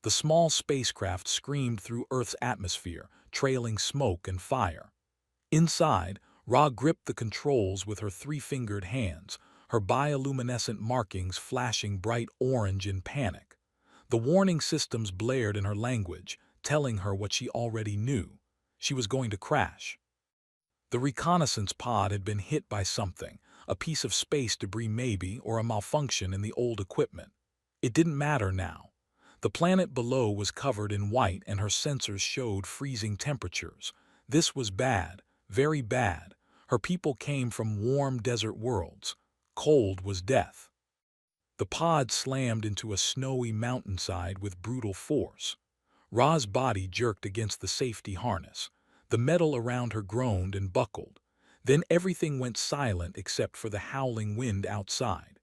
The small spacecraft screamed through Earth's atmosphere, trailing smoke and fire. Inside, Ra gripped the controls with her three-fingered hands, her bioluminescent markings flashing bright orange in panic. The warning systems blared in her language, telling her what she already knew. She was going to crash. The reconnaissance pod had been hit by something, a piece of space debris maybe, or a malfunction in the old equipment. It didn't matter now. The planet below was covered in white and her sensors showed freezing temperatures. This was bad, very bad. Her people came from warm desert worlds. Cold was death. The pod slammed into a snowy mountainside with brutal force. Ra's body jerked against the safety harness. The metal around her groaned and buckled. Then everything went silent except for the howling wind outside.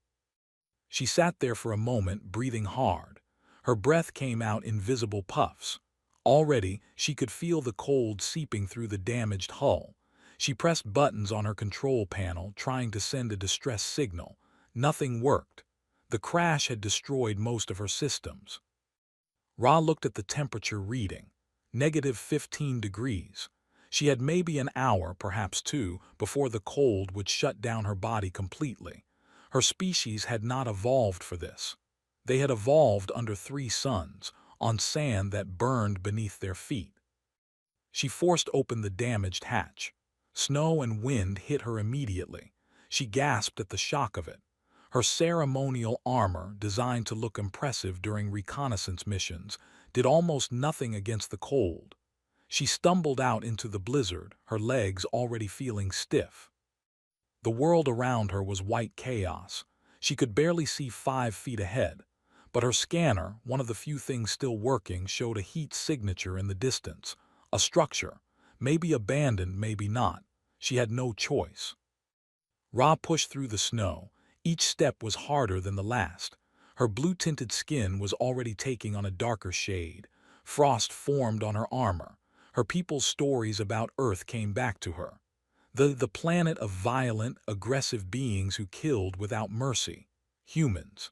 She sat there for a moment, breathing hard. Her breath came out in visible puffs. Already, she could feel the cold seeping through the damaged hull. She pressed buttons on her control panel, trying to send a distress signal. Nothing worked. The crash had destroyed most of her systems. Ra looked at the temperature reading. -15 degrees. She had maybe an hour, perhaps two, before the cold would shut down her body completely. Her species had not evolved for this. They had evolved under 3 suns, on sand that burned beneath their feet. She forced open the damaged hatch. Snow and wind hit her immediately. She gasped at the shock of it. Her ceremonial armor, designed to look impressive during reconnaissance missions, did almost nothing against the cold. She stumbled out into the blizzard, her legs already feeling stiff. The world around her was white chaos. She could barely see 5 feet ahead. But her scanner, one of the few things still working, showed a heat signature in the distance. A structure. Maybe abandoned, maybe not. She had no choice. Ra pushed through the snow. Each step was harder than the last. Her blue-tinted skin was already taking on a darker shade. Frost formed on her armor. Her people's stories about Earth came back to her. The planet of violent, aggressive beings who killed without mercy. Humans.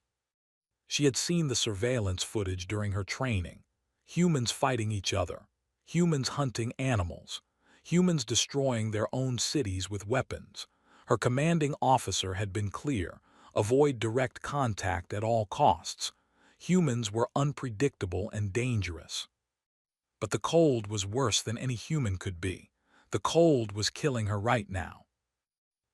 She had seen the surveillance footage during her training. Humans fighting each other. Humans hunting animals. Humans destroying their own cities with weapons. Her commanding officer had been clear: avoid direct contact at all costs. Humans were unpredictable and dangerous. But the cold was worse than any human could be. The cold was killing her right now.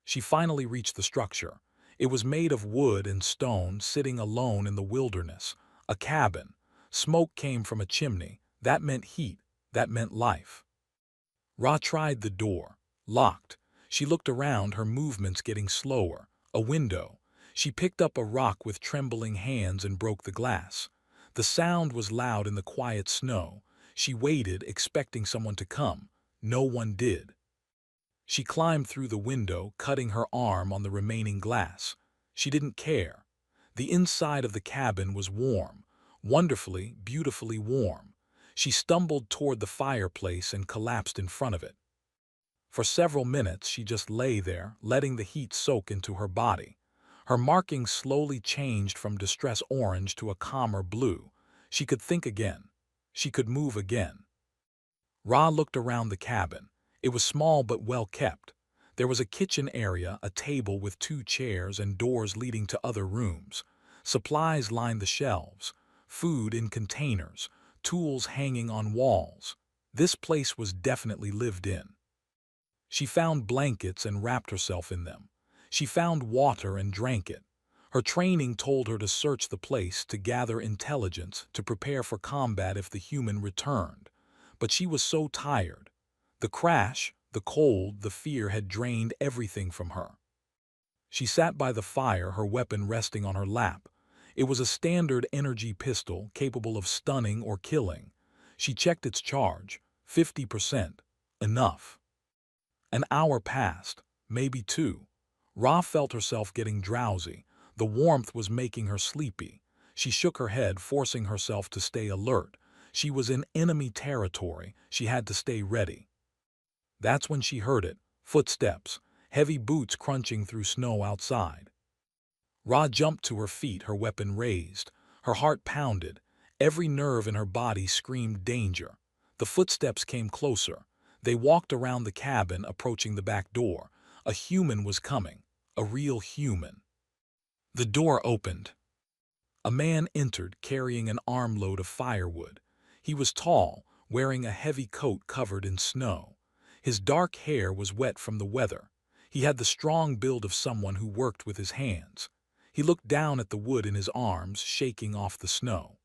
She finally reached the structure. It was made of wood and stone, sitting alone in the wilderness. A cabin. Smoke came from a chimney. That meant heat. That meant life. Ra tried the door. Locked. She looked around, her movements getting slower. A window. She picked up a rock with trembling hands and broke the glass. The sound was loud in the quiet snow. She waited, expecting someone to come. No one did. She climbed through the window, cutting her arm on the remaining glass. She didn't care. The inside of the cabin was warm. Wonderfully, beautifully warm. She stumbled toward the fireplace and collapsed in front of it. For several minutes she just lay there, letting the heat soak into her body. Her markings slowly changed from distress orange to a calmer blue. She could think again. She could move again. Ra looked around the cabin. It was small but well kept. There was a kitchen area, a table with 2 chairs and doors leading to other rooms. Supplies lined the shelves. Food in containers. Tools hanging on walls. This place was definitely lived in. She found blankets and wrapped herself in them. She found water and drank it. Her training told her to search the place, to gather intelligence, to prepare for combat if the human returned. But she was so tired. The crash, the cold, the fear had drained everything from her. She sat by the fire, her weapon resting on her lap. It was a standard energy pistol capable of stunning or killing. She checked its charge. 50%. Enough. An hour passed, maybe 2. Ra felt herself getting drowsy. The warmth was making her sleepy. She shook her head, forcing herself to stay alert. She was in enemy territory. She had to stay ready. That's when she heard it. Footsteps. Heavy boots crunching through snow outside. Ra jumped to her feet, her weapon raised. Her heart pounded. Every nerve in her body screamed danger. The footsteps came closer. They walked around the cabin, approaching the back door. A human was coming. A real human. The door opened. A man entered, carrying an armload of firewood. He was tall, wearing a heavy coat covered in snow. His dark hair was wet from the weather. He had the strong build of someone who worked with his hands. He looked down at the wood in his arms, shaking off the snow.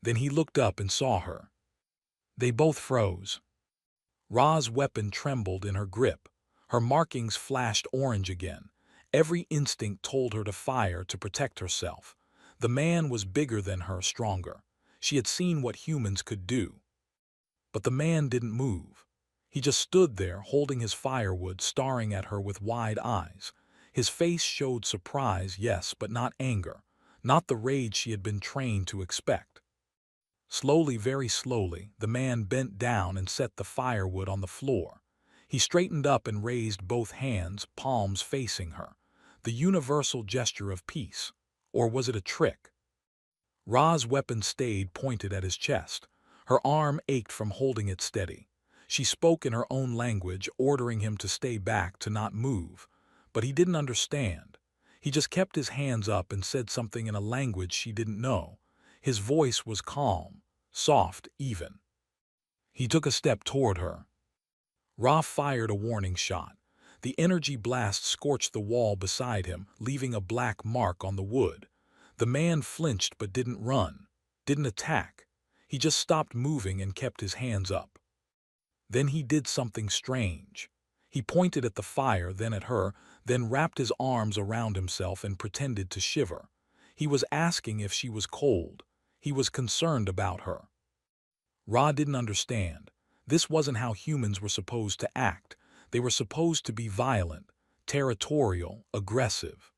Then he looked up and saw her. They both froze. Ra's weapon trembled in her grip. Her markings flashed orange again. Every instinct told her to fire to protect herself. The man was bigger than her, stronger. She had seen what humans could do. But the man didn't move. He just stood there, holding his firewood, staring at her with wide eyes. His face showed surprise, yes, but not anger. Not the rage she had been trained to expect. Slowly, very slowly, the man bent down and set the firewood on the floor. He straightened up and raised both hands, palms facing her. The universal gesture of peace. Or was it a trick? Ra's weapon stayed pointed at his chest. Her arm ached from holding it steady. She spoke in her own language, ordering him to stay back, to not move. But he didn't understand. He just kept his hands up and said something in a language she didn't know. His voice was calm, soft, even. He took a step toward her. Ra fired a warning shot. The energy blast scorched the wall beside him, leaving a black mark on the wood. The man flinched but didn't run, didn't attack. He just stopped moving and kept his hands up. Then he did something strange. He pointed at the fire, then at her, then wrapped his arms around himself and pretended to shiver. He was asking if she was cold. He was concerned about her. Ra didn't understand. This wasn't how humans were supposed to act. They were supposed to be violent, territorial, aggressive.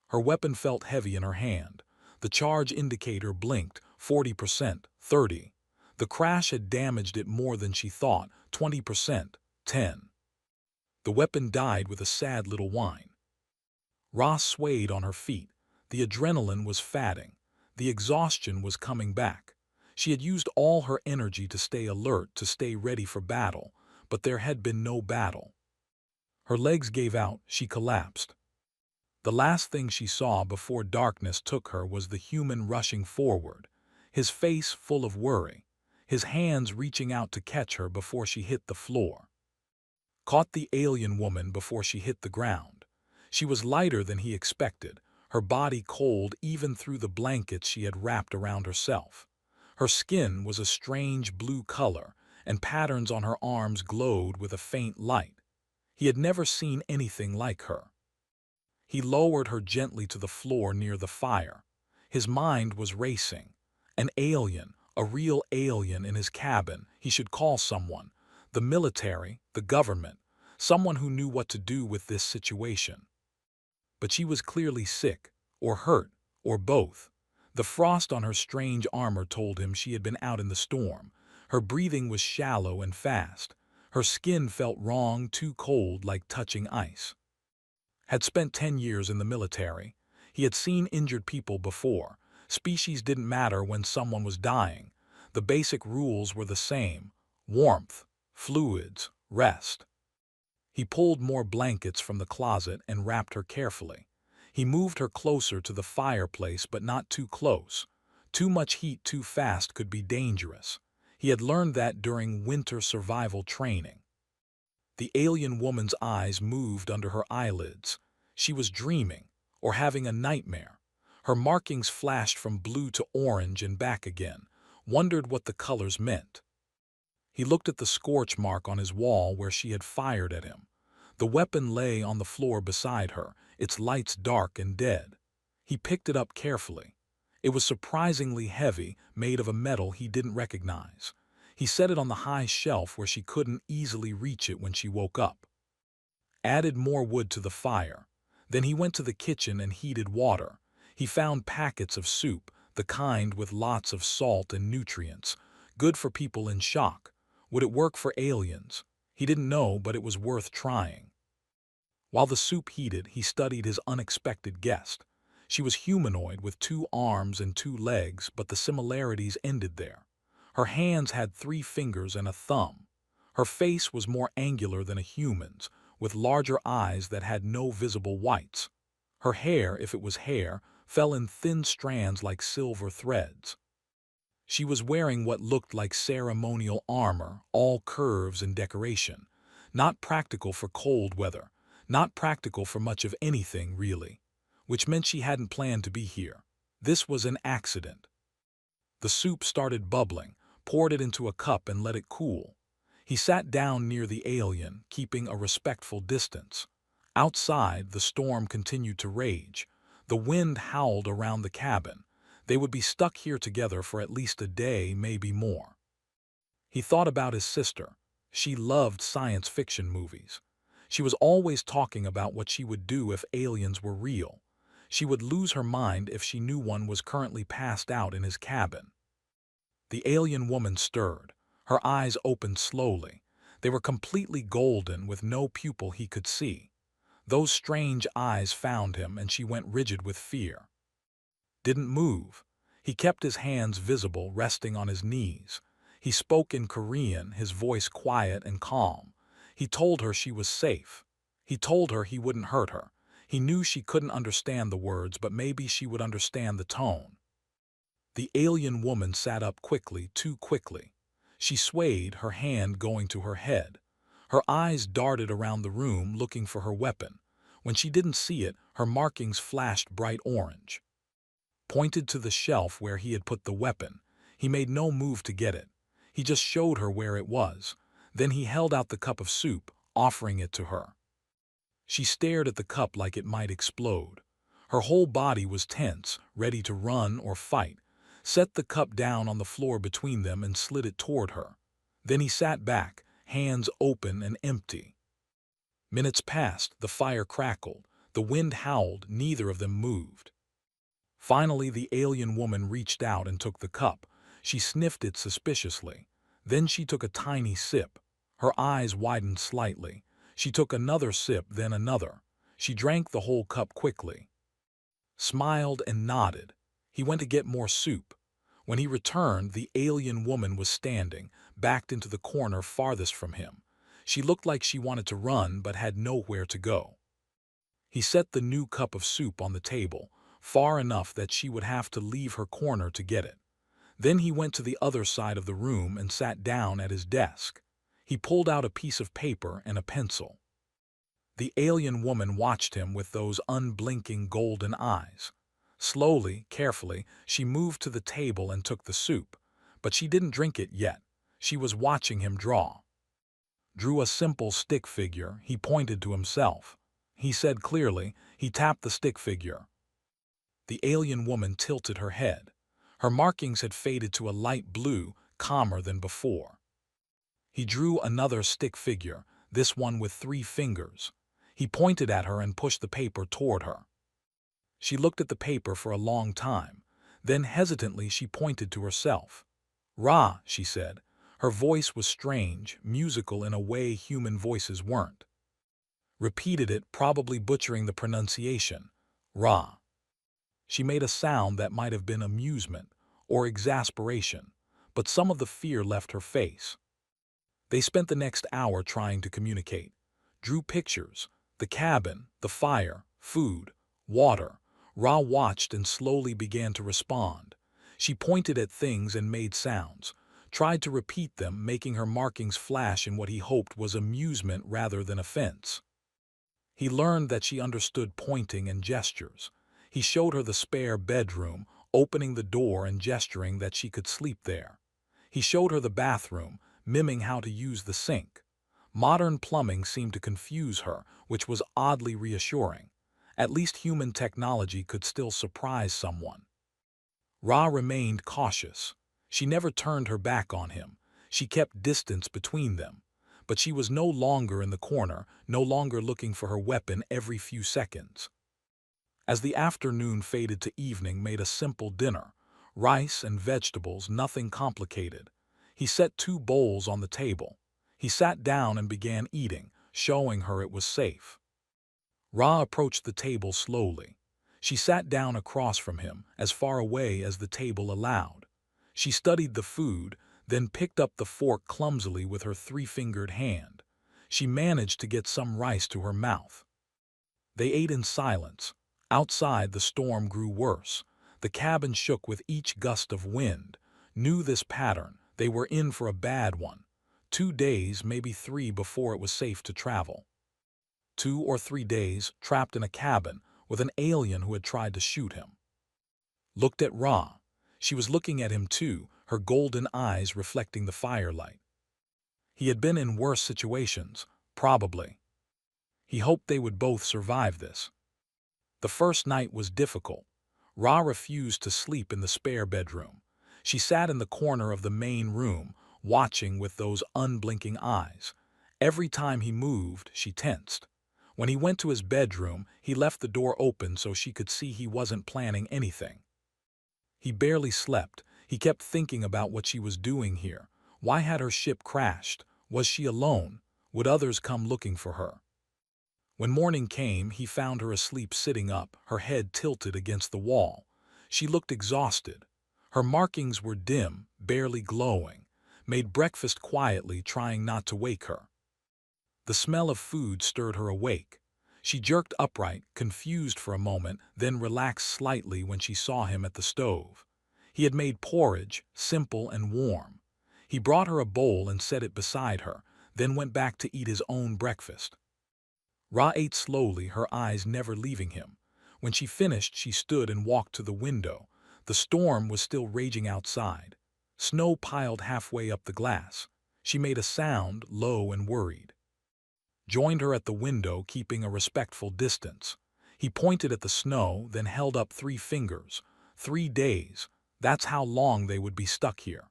Her weapon felt heavy in her hand. The charge indicator blinked, 40%, 30. The crash had damaged it more than she thought, 20%, 10. The weapon died with a sad little whine. Ra swayed on her feet. The adrenaline was fatting. The exhaustion was coming back. She had used all her energy to stay alert, to stay ready for battle, but there had been no battle. Her legs gave out, she collapsed. The last thing she saw before darkness took her was the human rushing forward, his face full of worry, his hands reaching out to catch her before she hit the floor. Caught the alien woman before she hit the ground. She was lighter than he expected, her body cold even through the blankets she had wrapped around herself. Her skin was a strange blue color, and patterns on her arms glowed with a faint light. He had never seen anything like her. He lowered her gently to the floor near the fire. His mind was racing. An alien, a real alien in his cabin. He should call someone. The military, the government, someone who knew what to do with this situation. But she was clearly sick, or hurt, or both. The frost on her strange armor told him she had been out in the storm. Her breathing was shallow and fast. Her skin felt wrong, too cold, like touching ice. Had spent 10 years in the military. He had seen injured people before. Species didn't matter when someone was dying. The basic rules were the same: warmth, fluids, rest. He pulled more blankets from the closet and wrapped her carefully. He moved her closer to the fireplace, but not too close. Too much heat too fast could be dangerous. He had learned that during winter survival training. The alien woman's eyes moved under her eyelids. She was dreaming, or having a nightmare. Her markings flashed from blue to orange and back again, wondered what the colors meant. He looked at the scorch mark on his wall where she had fired at him. The weapon lay on the floor beside her, its lights dark and dead. He picked it up carefully. It was surprisingly heavy, made of a metal he didn't recognize. He set it on the high shelf where she couldn't easily reach it when she woke up. Added more wood to the fire. Then he went to the kitchen and heated water. He found packets of soup, the kind with lots of salt and nutrients, good for people in shock. Would it work for aliens? He didn't know, but it was worth trying. While the soup heated, he studied his unexpected guest. She was humanoid with 2 arms and 2 legs, but the similarities ended there. Her hands had 3 fingers and a thumb. Her face was more angular than a human's, with larger eyes that had no visible whites. Her hair, if it was hair, fell in thin strands like silver threads. She was wearing what looked like ceremonial armor, all curves and decoration. Not practical for cold weather, not practical for much of anything, really. Which meant she hadn't planned to be here. This was an accident. The soup started bubbling, poured it into a cup and let it cool. He sat down near the alien, keeping a respectful distance. Outside, the storm continued to rage. The wind howled around the cabin. They would be stuck here together for at least a day, maybe more. He thought about his sister. She loved science fiction movies. She was always talking about what she would do if aliens were real. She would lose her mind if she knew one was currently passed out in his cabin. The alien woman stirred. Her eyes opened slowly. They were completely golden with no pupil he could see. Those strange eyes found him and she went rigid with fear. Didn't move. He kept his hands visible, resting on his knees. He spoke in Korean, his voice quiet and calm. He told her she was safe. He told her he wouldn't hurt her. He knew she couldn't understand the words, but maybe she would understand the tone. The alien woman sat up quickly, too quickly. She swayed, her hand going to her head. Her eyes darted around the room, looking for her weapon. When she didn't see it, her markings flashed bright orange. Pointed to the shelf where he had put the weapon. He made no move to get it. He just showed her where it was. Then he held out the cup of soup, offering it to her. She stared at the cup like it might explode. Her whole body was tense, ready to run or fight. Set the cup down on the floor between them and slid it toward her. Then he sat back, hands open and empty. Minutes passed, the fire crackled, the wind howled, neither of them moved. Finally, the alien woman reached out and took the cup. She sniffed it suspiciously. Then she took a tiny sip. Her eyes widened slightly. She took another sip, then another. She drank the whole cup quickly. Smiled and nodded. He went to get more soup. When he returned, the alien woman was standing, backed into the corner farthest from him. She looked like she wanted to run but had nowhere to go. He set the new cup of soup on the table, far enough that she would have to leave her corner to get it. Then he went to the other side of the room and sat down at his desk. He pulled out a piece of paper and a pencil. The alien woman watched him with those unblinking golden eyes. Slowly, carefully, she moved to the table and took the soup, but she didn't drink it yet. She was watching him draw. Drew a simple stick figure. He pointed to himself. He said clearly. He tapped the stick figure. The alien woman tilted her head. Her markings had faded to a light blue, calmer than before. He drew another stick figure, this one with 3 fingers. He pointed at her and pushed the paper toward her. She looked at the paper for a long time. Then hesitantly she pointed to herself. "Ra," she said. Her voice was strange, musical in a way human voices weren't. Repeated it, probably butchering the pronunciation. "Ra." She made a sound that might have been amusement or exasperation, but some of the fear left her face. They spent the next hour trying to communicate. Drew pictures, the cabin, the fire, food, water. Ra watched and slowly began to respond. She pointed at things and made sounds, tried to repeat them, making her markings flash in what he hoped was amusement rather than offense. He learned that she understood pointing and gestures. He showed her the spare bedroom, opening the door and gesturing that she could sleep there. He showed her the bathroom, miming how to use the sink. Modern plumbing seemed to confuse her, which was oddly reassuring. At least human technology could still surprise someone. Ra remained cautious. She never turned her back on him. She kept distance between them. But she was no longer in the corner, no longer looking for her weapon every few seconds. As the afternoon faded to evening, made a simple dinner. Rice and vegetables, nothing complicated. He set 2 bowls on the table. He sat down and began eating, showing her it was safe. Ra approached the table slowly. She sat down across from him, as far away as the table allowed. She studied the food, then picked up the fork clumsily with her three-fingered hand. She managed to get some rice to her mouth. They ate in silence. Outside, the storm grew worse. The cabin shook with each gust of wind. Knew this pattern. They were in for a bad one. 2 days, maybe 3, before it was safe to travel. 2 or 3 days trapped in a cabin with an alien who had tried to shoot him. Looked at Ra. She was looking at him too, her golden eyes reflecting the firelight. He had been in worse situations, probably. He hoped they would both survive this. The first night was difficult. Ra refused to sleep in the spare bedroom. She sat in the corner of the main room, watching with those unblinking eyes. Every time he moved, she tensed. When he went to his bedroom, he left the door open so she could see he wasn't planning anything. He barely slept. He kept thinking about what she was doing here. Why had her ship crashed? Was she alone? Would others come looking for her? When morning came, he found her asleep sitting up, her head tilted against the wall. She looked exhausted. Her markings were dim, barely glowing. Made breakfast quietly, trying not to wake her. The smell of food stirred her awake. She jerked upright, confused for a moment, then relaxed slightly when she saw him at the stove. He had made porridge, simple and warm. He brought her a bowl and set it beside her, then went back to eat his own breakfast. Ra ate slowly, her eyes never leaving him. When she finished, she stood and walked to the window. The storm was still raging outside. Snow piled halfway up the glass. She made a sound, low and worried. Joined her at the window, keeping a respectful distance. He pointed at the snow, then held up 3 fingers. 3 days. That's how long they would be stuck here.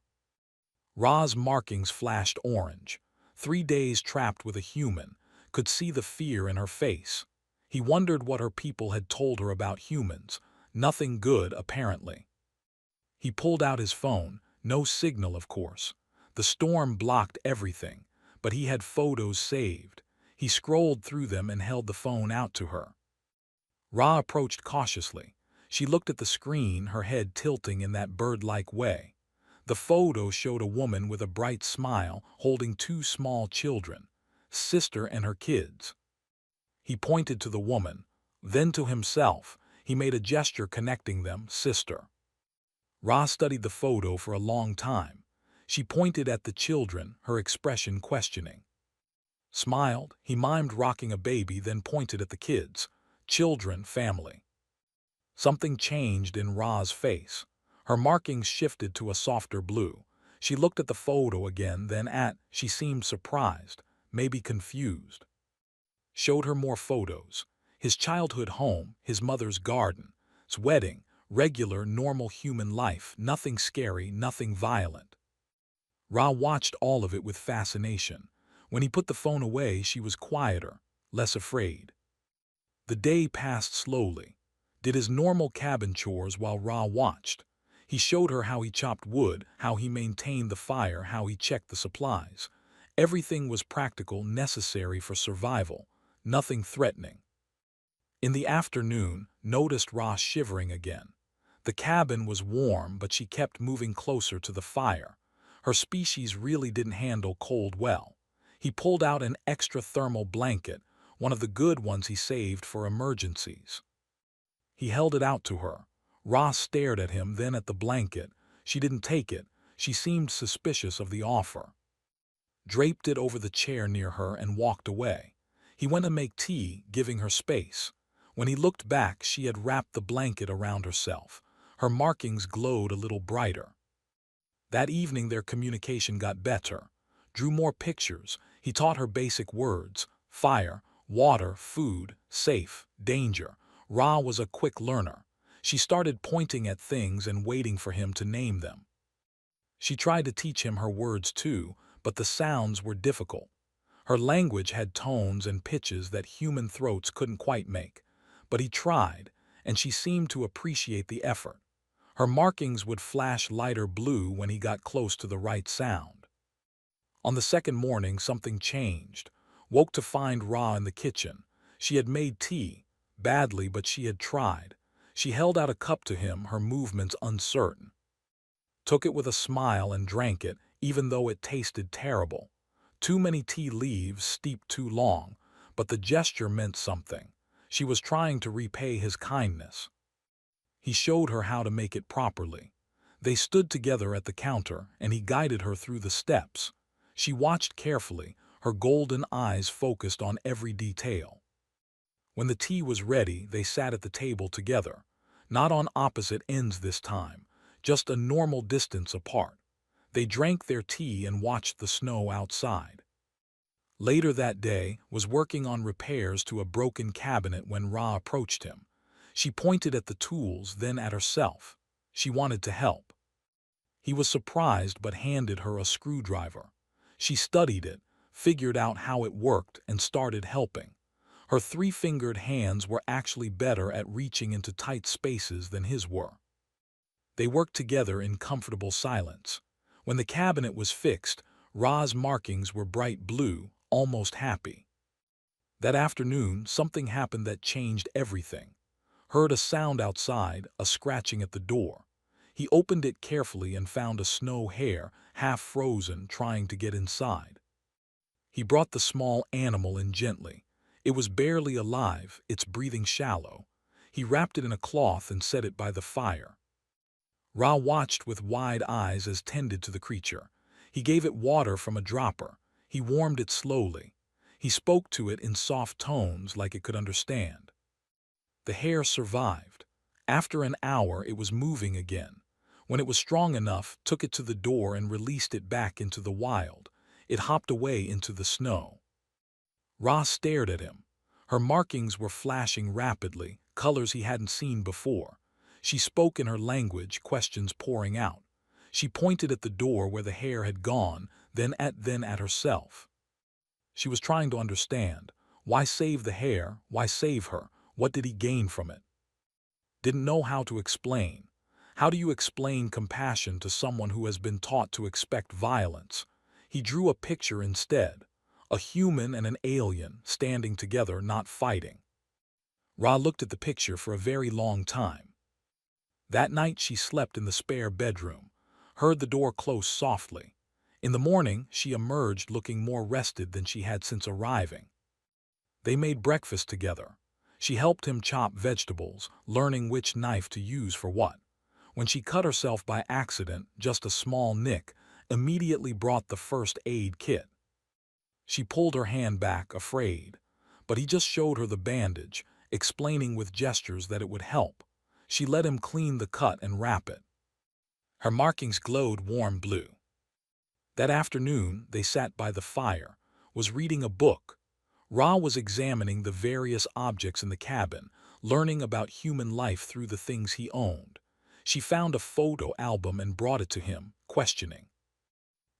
Ra's markings flashed orange. 3 days trapped with a human. Could see the fear in her face. He wondered what her people had told her about humans. Nothing good, apparently. He pulled out his phone. No signal, of course. The storm blocked everything, but he had photos saved. He scrolled through them and held the phone out to her. Ra approached cautiously. She looked at the screen, her head tilting in that bird-like way. The photo showed a woman with a bright smile holding 2 small children, sister and her kids. He pointed to the woman, then to himself. He made a gesture connecting them, sister. Ra studied the photo for a long time. She pointed at the children, her expression questioning. Smiled, he mimed rocking a baby, then pointed at the kids. Children, family. Something changed in Ra's face. Her markings shifted to a softer blue. She looked at the photo again, then she seemed surprised, maybe confused. Showed her more photos. His childhood home, his mother's garden, his wedding, regular, normal human life, nothing scary, nothing violent. Ra watched all of it with fascination. When he put the phone away, she was quieter, less afraid. The day passed slowly. Did his normal cabin chores while Ra watched. He showed her how he chopped wood, how he maintained the fire, how he checked the supplies. Everything was practical, necessary for survival, nothing threatening. In the afternoon, noticed Ra shivering again. The cabin was warm, but she kept moving closer to the fire. Her species really didn't handle cold well. He pulled out an extra thermal blanket, one of the good ones he saved for emergencies. He held it out to her. Ra stared at him, then at the blanket. She didn't take it. She seemed suspicious of the offer. Draped it over the chair near her and walked away. He went to make tea, giving her space. When he looked back, she had wrapped the blanket around herself. Her markings glowed a little brighter. That evening their communication got better. Drew more pictures. He taught her basic words: fire, water, food, safe, danger. Ra was a quick learner. She started pointing at things and waiting for him to name them. She tried to teach him her words too, but the sounds were difficult. Her language had tones and pitches that human throats couldn't quite make. But he tried, and she seemed to appreciate the effort. Her markings would flash lighter blue when he got close to the right sound. On the second morning, something changed. Woke to find Ra in the kitchen. She had made tea, badly, but she had tried. She held out a cup to him, her movements uncertain. Took it with a smile and drank it, even though it tasted terrible. Too many tea leaves steeped too long, but the gesture meant something. She was trying to repay his kindness. He showed her how to make it properly. They stood together at the counter, and he guided her through the steps. She watched carefully, her golden eyes focused on every detail. When the tea was ready, they sat at the table together. Not on opposite ends this time, just a normal distance apart. They drank their tea and watched the snow outside. Later that day, was working on repairs to a broken cabinet when Ra approached him. She pointed at the tools, then at herself. She wanted to help. He was surprised but handed her a screwdriver. She studied it, figured out how it worked, and started helping. Her three-fingered hands were actually better at reaching into tight spaces than his were. They worked together in comfortable silence. When the cabinet was fixed, Ra's markings were bright blue, almost happy. That afternoon, something happened that changed everything. Heard a sound outside, a scratching at the door. He opened it carefully and found a snow hare, half frozen, trying to get inside. He brought the small animal in gently. It was barely alive, its breathing shallow. He wrapped it in a cloth and set it by the fire. Ra watched with wide eyes as tended to the creature. He gave it water from a dropper. He warmed it slowly. He spoke to it in soft tones like it could understand. The hare survived. After an hour, it was moving again. When it was strong enough, took it to the door and released it back into the wild. It hopped away into the snow. Ra stared at him. Her markings were flashing rapidly, colors he hadn't seen before. She spoke in her language, questions pouring out. She pointed at the door where the hare had gone, then at herself. She was trying to understand. Why save the hare? Why save her? What did he gain from it? Didn't know how to explain. How do you explain compassion to someone who has been taught to expect violence? He drew a picture instead. A human and an alien standing together, not fighting. Ra looked at the picture for a very long time. That night she slept in the spare bedroom, heard the door close softly. In the morning she emerged looking more rested than she had since arriving. They made breakfast together. She helped him chop vegetables, learning which knife to use for what. When she cut herself by accident, just a small nick, immediately brought the first aid kit. She pulled her hand back, afraid, but he just showed her the bandage, explaining with gestures that it would help. She let him clean the cut and wrap it. Her markings glowed warm blue. That afternoon, they sat by the fire, was reading a book. Ra was examining the various objects in the cabin, learning about human life through the things he owned. She found a photo album and brought it to him, questioning.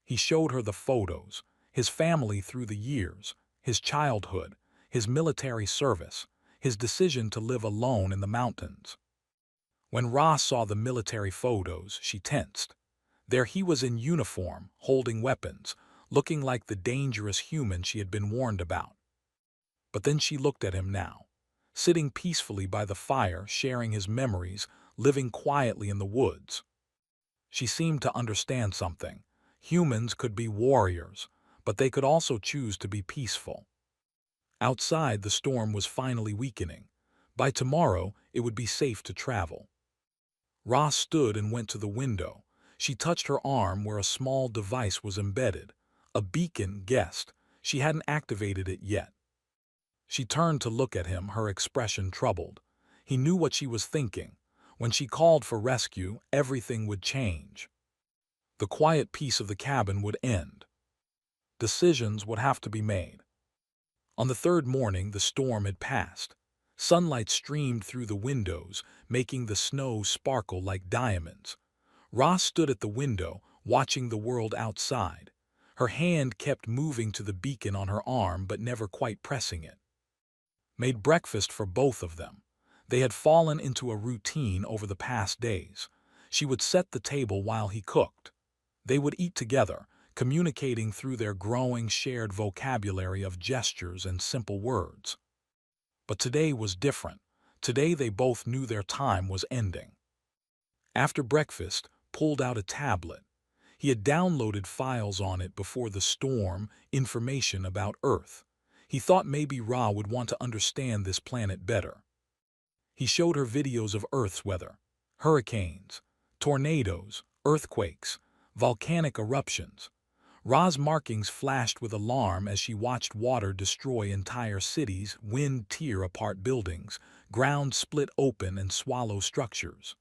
He showed her the photos, his family through the years, his childhood, his military service, his decision to live alone in the mountains. When Ra saw the military photos, she tensed. There he was in uniform, holding weapons, looking like the dangerous human she had been warned about. But then she looked at him now, sitting peacefully by the fire, sharing his memories, living quietly in the woods. She seemed to understand something. Humans could be warriors, but they could also choose to be peaceful. Outside, the storm was finally weakening. By tomorrow, it would be safe to travel. Ra stood and went to the window. She touched her arm where a small device was embedded. A beacon, guessed. She hadn't activated it yet. She turned to look at him, her expression troubled. He knew what she was thinking. When she called for rescue, everything would change. The quiet peace of the cabin would end. Decisions would have to be made. On the third morning, the storm had passed. Sunlight streamed through the windows, making the snow sparkle like diamonds. Ra stood at the window, watching the world outside. Her hand kept moving to the beacon on her arm, but never quite pressing it. Made breakfast for both of them. They had fallen into a routine over the past days. She would set the table while he cooked. They would eat together, communicating through their growing shared vocabulary of gestures and simple words. But today was different. Today they both knew their time was ending. After breakfast, pulled out a tablet. He had downloaded files on it before the storm, information about Earth. He thought maybe Ra would want to understand this planet better. He showed her videos of Earth's weather, hurricanes, tornadoes, earthquakes, volcanic eruptions. Ra's markings flashed with alarm as she watched water destroy entire cities, wind tear apart buildings, ground split open and swallow structures.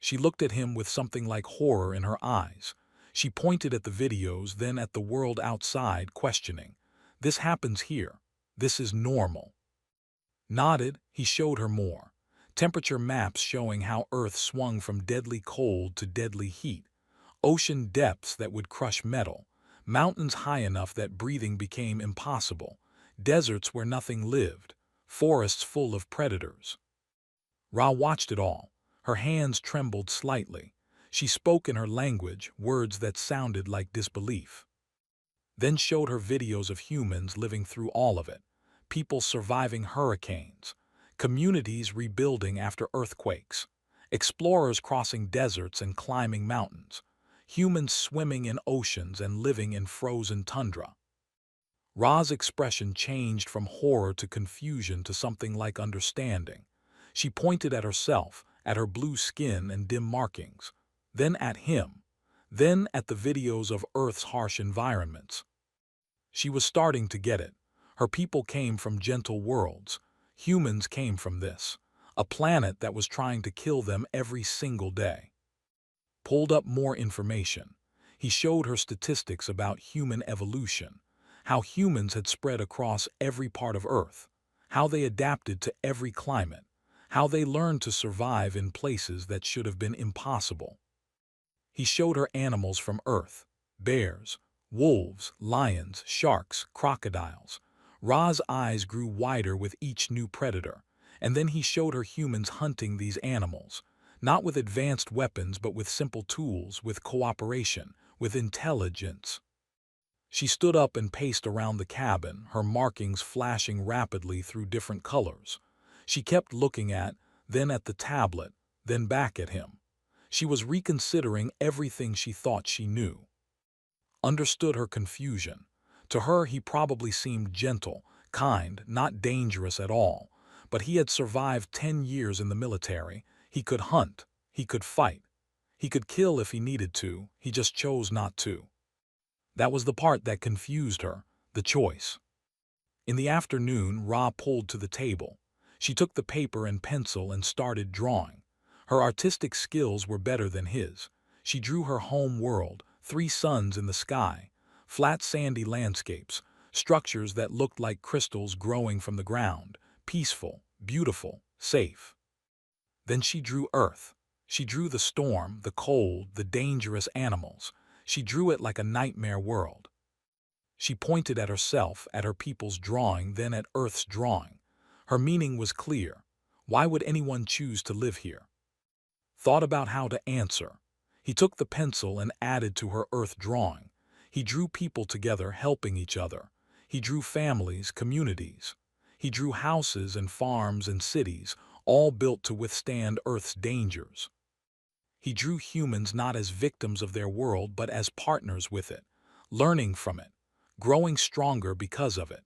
She looked at him with something like horror in her eyes. She pointed at the videos, then at the world outside, questioning. This happens here. This is normal. Nodded, he showed her more. Temperature maps showing how Earth swung from deadly cold to deadly heat. Ocean depths that would crush metal. Mountains high enough that breathing became impossible. Deserts where nothing lived. Forests full of predators. Ra watched it all. Her hands trembled slightly. She spoke in her language, words that sounded like disbelief. Then showed her videos of humans living through all of it. People surviving hurricanes. Communities rebuilding after earthquakes. Explorers crossing deserts and climbing mountains. Humans swimming in oceans and living in frozen tundra. Ra's expression changed from horror to confusion to something like understanding. She pointed at herself, at her blue skin and dim markings, then at him, then at the videos of Earth's harsh environments. She was starting to get it. Her people came from gentle worlds. Humans came from this, a planet that was trying to kill them every single day. Pulled up more information. He showed her statistics about human evolution, how humans had spread across every part of Earth, how they adapted to every climate, how they learned to survive in places that should have been impossible. He showed her animals from Earth, bears, wolves, lions, sharks, crocodiles. Ra's eyes grew wider with each new predator, and then he showed her humans hunting these animals, not with advanced weapons but with simple tools, with cooperation, with intelligence. She stood up and paced around the cabin, her markings flashing rapidly through different colors. She kept looking then at the tablet, then back at him. She was reconsidering everything she thought she knew. Understood her confusion. To her, he probably seemed gentle, kind, not dangerous at all. But he had survived 10 years in the military. He could hunt. He could fight. He could kill if he needed to. He just chose not to. That was the part that confused her, the choice. In the afternoon, Ra pulled to the table. She took the paper and pencil and started drawing. Her artistic skills were better than his. She drew her home world, 3 suns in the sky, flat sandy landscapes, structures that looked like crystals growing from the ground, peaceful, beautiful, safe. Then she drew Earth. She drew the storm, the cold, the dangerous animals. She drew it like a nightmare world. She pointed at herself, at her people's drawing, then at Earth's drawing. Her meaning was clear. Why would anyone choose to live here? Thought about how to answer. He took the pencil and added to her Earth drawing. He drew people together helping each other. He drew families, communities. He drew houses and farms and cities, all built to withstand Earth's dangers. He drew humans not as victims of their world but as partners with it, learning from it, growing stronger because of it.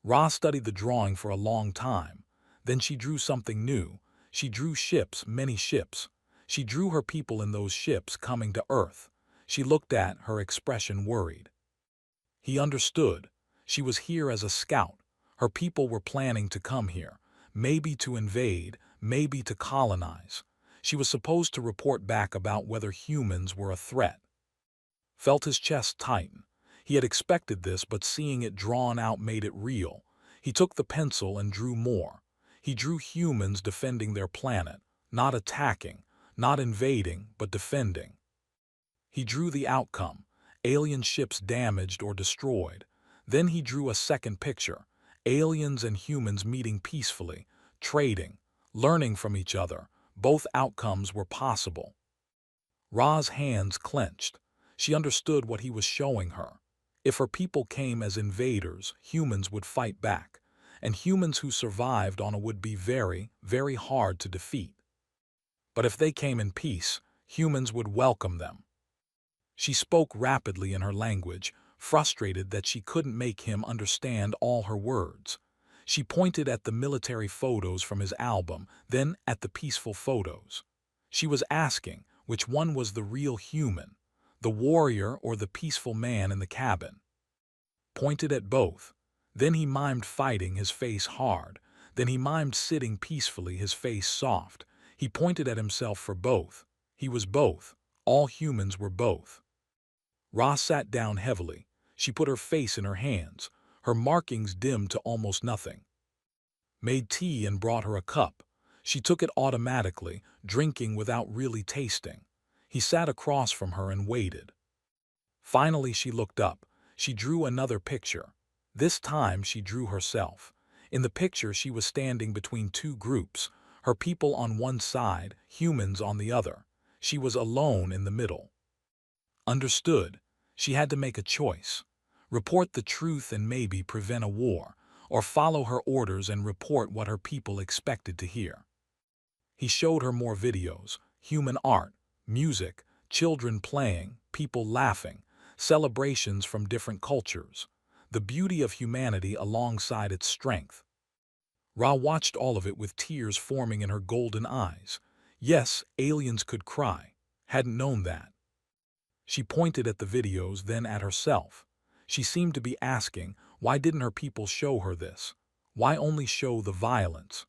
Ra studied the drawing for a long time. Then she drew something new. She drew ships, many ships. She drew her people in those ships coming to Earth. She looked at her expression worried. He understood. She was here as a scout. Her people were planning to come here, maybe to invade, maybe to colonize. She was supposed to report back about whether humans were a threat. Felt his chest tighten. He had expected this, but seeing it drawn out made it real. He took the pencil and drew more. He drew humans defending their planet, not attacking, not invading, but defending. He drew the outcome, alien ships damaged or destroyed. Then he drew a second picture, aliens and humans meeting peacefully, trading, learning from each other. Both outcomes were possible. Ra's hands clenched. She understood what he was showing her. If her people came as invaders, humans would fight back. and humans who survived on it would be very, very hard to defeat. But if they came in peace, humans would welcome them. She spoke rapidly in her language, frustrated that she couldn't make him understand all her words. She pointed at the military photos from his album, then at the peaceful photos. She was asking which one was the real human, the warrior or the peaceful man in the cabin. Pointed at both. Then he mimed fighting, his face hard. Then he mimed sitting peacefully, his face soft. He pointed at himself for both. He was both. All humans were both. Ra sat down heavily. She put her face in her hands, her markings dimmed to almost nothing. Made tea and brought her a cup. She took it automatically, drinking without really tasting. He sat across from her and waited. Finally she looked up. She drew another picture. This time she drew herself. In the picture she was standing between two groups, her people on one side, humans on the other. She was alone in the middle. Understood. She had to make a choice. Report the truth and maybe prevent a war, or follow her orders and report what her people expected to hear. He showed her more videos, human art, music, children playing, people laughing, celebrations from different cultures, the beauty of humanity alongside its strength. Ra watched all of it with tears forming in her golden eyes. Yes, aliens could cry. Hadn't known that. She pointed at the videos, then at herself. She seemed to be asking, why didn't her people show her this? Why only show the violence?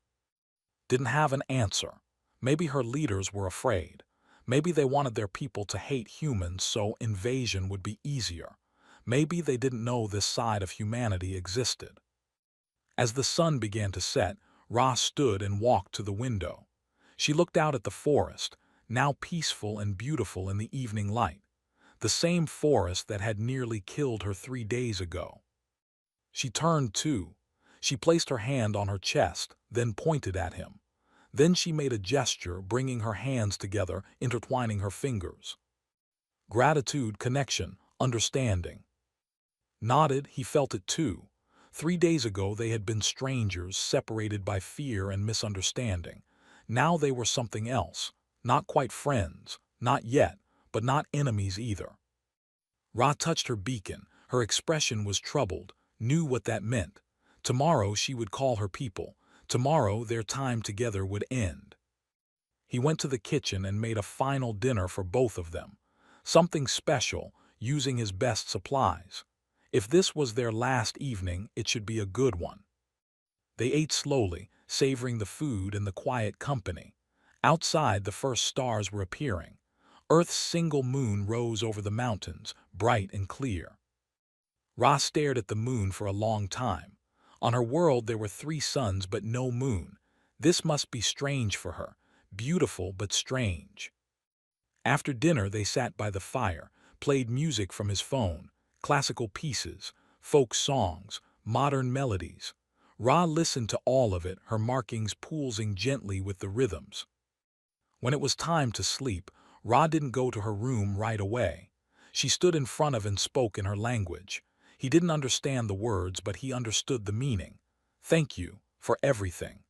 Didn't have an answer. Maybe her leaders were afraid. Maybe they wanted their people to hate humans so invasion would be easier. Maybe they didn't know this side of humanity existed. As the sun began to set, Ra stood and walked to the window. She looked out at the forest, now peaceful and beautiful in the evening light. The same forest that had nearly killed her 3 days ago. She turned too. She placed her hand on her chest, then pointed at him. Then she made a gesture, bringing her hands together, intertwining her fingers. Gratitude, connection, understanding. Nodded, he felt it too. 3 days ago they had been strangers, separated by fear and misunderstanding. Now they were something else. Not quite friends, not yet, but not enemies either. Ra touched her beacon. Her expression was troubled, knew what that meant. Tomorrow she would call her people. Tomorrow their time together would end. He went to the kitchen and made a final dinner for both of them. Something special, using his best supplies. If this was their last evening, it should be a good one. They ate slowly, savoring the food and the quiet company. Outside, the first stars were appearing. Earth's single moon rose over the mountains, bright and clear. Ra stared at the moon for a long time. On her world there were 3 suns but no moon. This must be strange for her, beautiful but strange. After dinner they sat by the fire, played music from his phone, classical pieces, folk songs, modern melodies. Ra listened to all of it, her markings pulsing gently with the rhythms. When it was time to sleep, Ra didn't go to her room right away. She stood in front of and spoke in her language. He didn't understand the words, but he understood the meaning. Thank you for everything.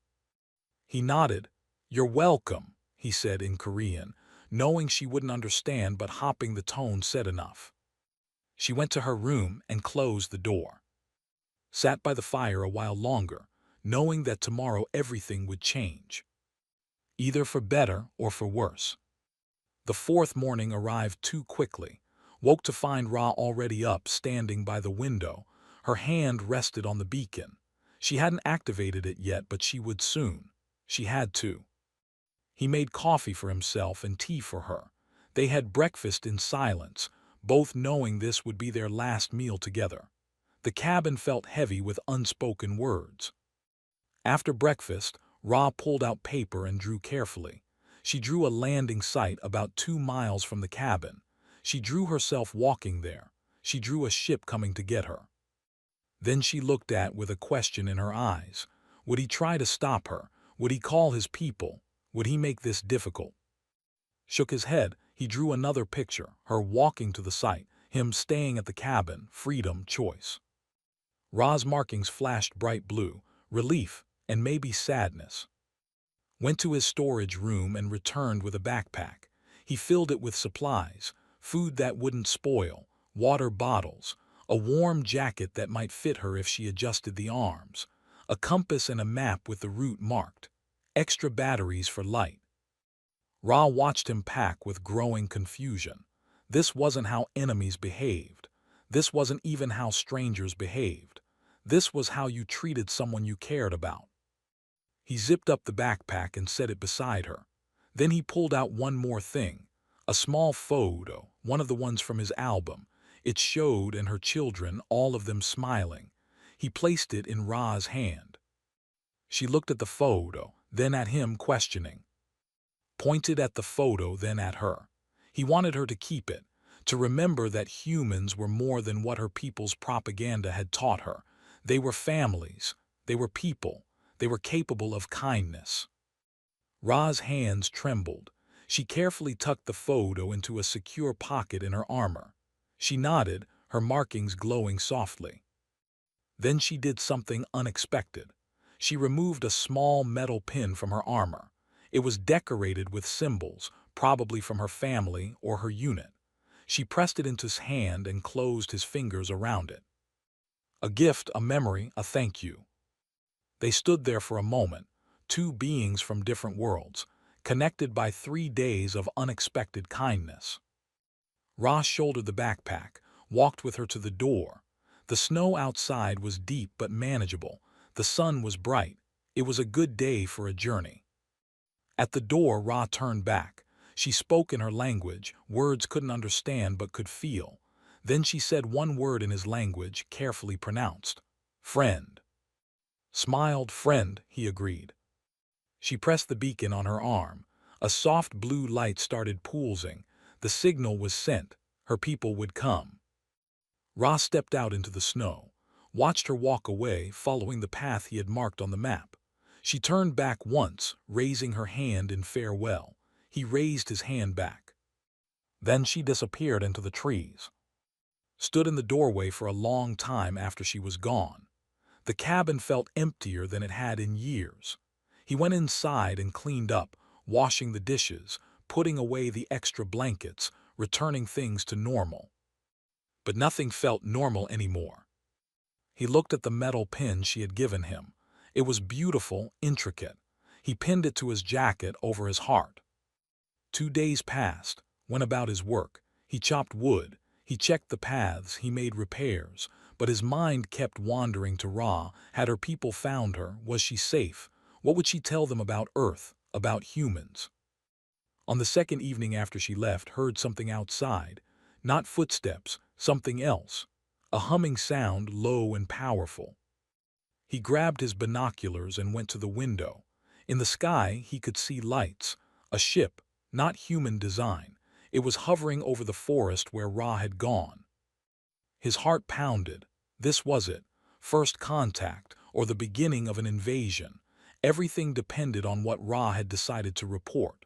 He nodded. You're welcome, he said in Korean, knowing she wouldn't understand, but hopping the tone said enough. She went to her room and closed the door. Sat by the fire a while longer, knowing that tomorrow everything would change. Either for better or for worse. The 4th morning arrived too quickly. Woke to find Ra already up, standing by the window. Her hand rested on the beacon. She hadn't activated it yet, but she would soon. She had to. He made coffee for himself and tea for her. They had breakfast in silence, both knowing this would be their last meal together. The cabin felt heavy with unspoken words. After breakfast, Ra pulled out paper and drew carefully. She drew a landing site about 2 miles from the cabin. She drew herself walking there. She drew a ship coming to get her. Then she looked at with a question in her eyes. Would he try to stop her? Would he call his people? Would he make this difficult? Shook his head. He drew another picture, her walking to the site, him staying at the cabin, freedom, choice. Ra's markings flashed bright blue. relief, and maybe sadness. Went to his storage room and returned with a backpack. He filled it with supplies, food that wouldn't spoil, water bottles, a warm jacket that might fit her if she adjusted the arms, a compass and a map with the route marked, extra batteries for light. Ra watched him pack with growing confusion. This wasn't how enemies behaved. This wasn't even how strangers behaved. This was how you treated someone you cared about. He zipped up the backpack and set it beside her. Then he pulled out one more thing, a small photo, one of the ones from his album. It showed and her children, all of them smiling. He placed it in Ra's hand. She looked at the photo, then at him questioning. Pointed at the photo, then at her. He wanted her to keep it, to remember that humans were more than what her people's propaganda had taught her. They were families. They were people. They were capable of kindness. Ra's hands trembled. She carefully tucked the photo into a secure pocket in her armor. She nodded, her markings glowing softly. Then she did something unexpected. She removed a small metal pin from her armor. It was decorated with symbols, probably from her family or her unit. She pressed it into his hand and closed his fingers around it. A gift, a memory, a thank you. They stood there for a moment, two beings from different worlds, connected by 3 days of unexpected kindness. Ra shouldered the backpack, walked with her to the door. The snow outside was deep but manageable. The sun was bright. It was a good day for a journey. At the door, Ra turned back. She spoke in her language, words couldn't understand but could feel. Then she said one word in his language, carefully pronounced. Friend. Smiled. Friend, he agreed. She pressed the beacon on her arm. A soft blue light started pulsing. The signal was sent. Her people would come. Ra stepped out into the snow, watched her walk away, following the path he had marked on the map. She turned back once, raising her hand in farewell. He raised his hand back. Then she disappeared into the trees. Stood in the doorway for a long time after she was gone. The cabin felt emptier than it had in years. He went inside and cleaned up, washing the dishes, putting away the extra blankets, returning things to normal. But nothing felt normal anymore. He looked at the metal pin she had given him. It was beautiful, intricate. He pinned it to his jacket over his heart. 2 days passed, went about his work. He chopped wood. He checked the paths. He made repairs. But his mind kept wandering to Ra. Had her people found her? Was she safe? What would she tell them about Earth, about humans? On the second evening after she left, heard something outside. Not footsteps, something else. A humming sound, low and powerful. He grabbed his binoculars and went to the window. In the sky, he could see lights. A ship, not human design. It was hovering over the forest where Ra had gone. His heart pounded. This was it. First contact, or the beginning of an invasion. Everything depended on what Ra had decided to report.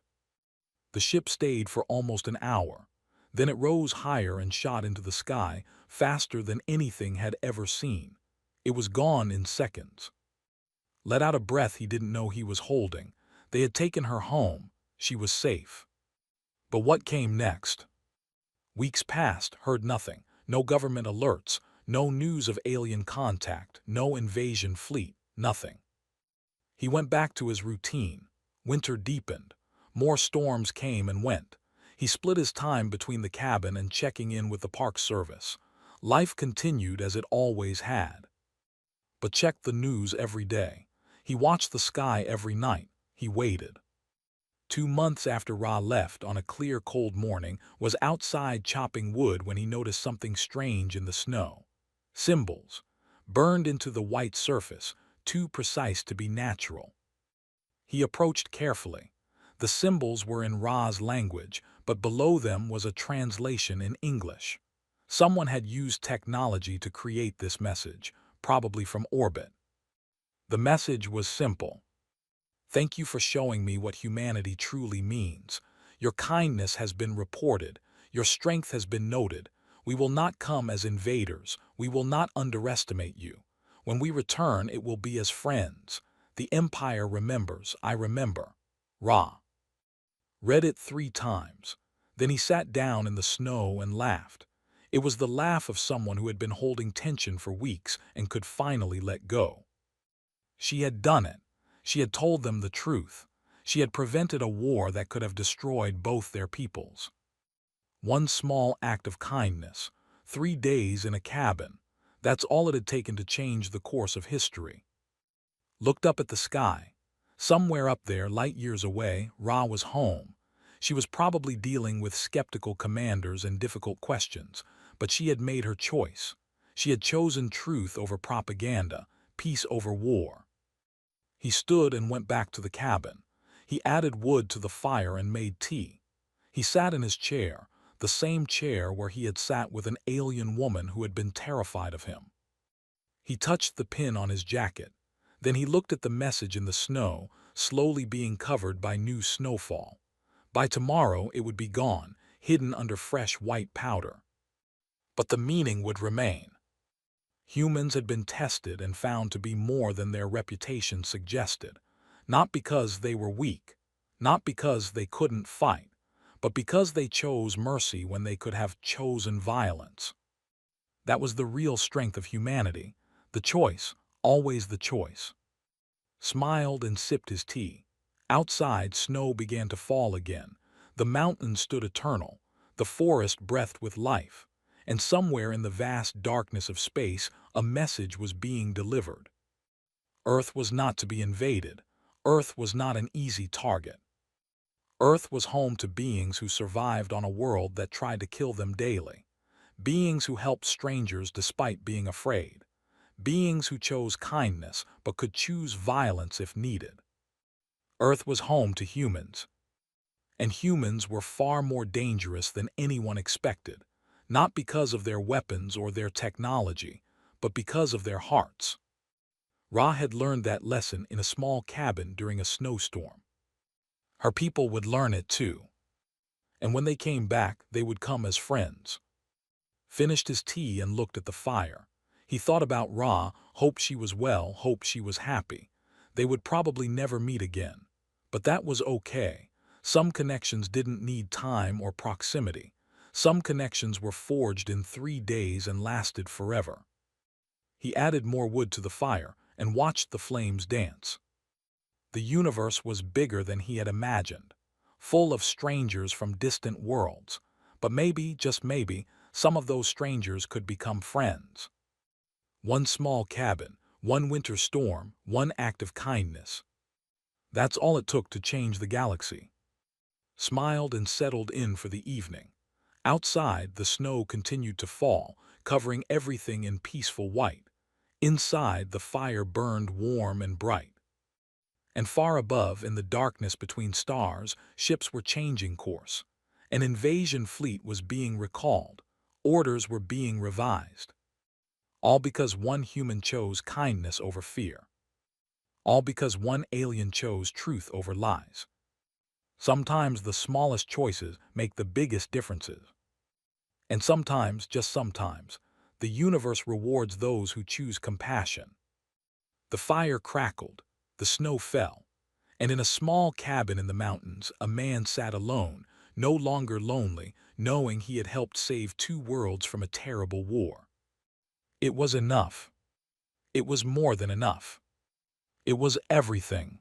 The ship stayed for almost an hour. Then it rose higher and shot into the sky, faster than anything had ever seen. It was gone in seconds. Let out a breath he didn't know he was holding. They had taken her home. She was safe. But what came next? Weeks passed, heard nothing. No government alerts, no news of alien contact, no invasion fleet, nothing. He went back to his routine. Winter deepened. More storms came and went. He split his time between the cabin and checking in with the park service. Life continued as it always had. But checked the news every day. He watched the sky every night. He waited. 2 months after Ra left, on a clear, cold morning, was outside chopping wood when he noticed something strange in the snow. Symbols, burned into the white surface, too precise to be natural. He approached carefully. The symbols were in Ra's language, but below them was a translation in English. Someone had used technology to create this message, probably from orbit. The message was simple. Thank you for showing me what humanity truly means. Your kindness has been reported. Your strength has been noted. We will not come as invaders. We will not underestimate you. When we return, it will be as friends. The Empire remembers, I remember. Ra. Read it 3 times. Then he sat down in the snow and laughed. It was the laugh of someone who had been holding tension for weeks and could finally let go. She had done it. She had told them the truth. She had prevented a war that could have destroyed both their peoples. One small act of kindness, 3 days in a cabin. That's all it had taken to change the course of history. Looked up at the sky. Somewhere up there, light years away, Ra was home. She was probably dealing with skeptical commanders and difficult questions, but she had made her choice. She had chosen truth over propaganda, peace over war. He stood and went back to the cabin. He added wood to the fire and made tea. He sat in his chair, the same chair where he had sat with an alien woman who had been terrified of him. He touched the pin on his jacket. Then he looked at the message in the snow, slowly being covered by new snowfall. By tomorrow it would be gone, hidden under fresh white powder. But the meaning would remain. Humans had been tested and found to be more than their reputation suggested, not because they were weak, not because they couldn't fight, but because they chose mercy when they could have chosen violence. That was the real strength of humanity, the choice, always the choice. Smiled and sipped his tea. Outside, snow began to fall again. The mountains stood eternal, the forest breathed with life, and somewhere in the vast darkness of space, a message was being delivered. Earth was not to be invaded. Earth was not an easy target. Earth was home to beings who survived on a world that tried to kill them daily. Beings who helped strangers despite being afraid. Beings who chose kindness but could choose violence if needed. Earth was home to humans. And humans were far more dangerous than anyone expected, not because of their weapons or their technology, but because of their hearts. Ra had learned that lesson in a small cabin during a snowstorm. Her people would learn it too. And when they came back, they would come as friends. Finished his tea and looked at the fire. He thought about Ra, hoped she was well, hoped she was happy. They would probably never meet again. But that was okay. Some connections didn't need time or proximity. Some connections were forged in 3 days and lasted forever. He added more wood to the fire and watched the flames dance. The universe was bigger than he had imagined, full of strangers from distant worlds. But maybe, just maybe, some of those strangers could become friends. One small cabin, one winter storm, one act of kindness. That's all it took to change the galaxy. Smiled and settled in for the evening. Outside, the snow continued to fall, covering everything in peaceful white. Inside, the fire burned warm and bright. And far above, in the darkness between stars, ships were changing course. An invasion fleet was being recalled. Orders were being revised. All because one human chose kindness over fear. All because one alien chose truth over lies. Sometimes the smallest choices make the biggest differences. And sometimes, just sometimes, the universe rewards those who choose compassion. The fire crackled, the snow fell, and in a small cabin in the mountains, a man sat alone, no longer lonely, knowing he had helped save 2 worlds from a terrible war. It was enough. It was more than enough. It was everything.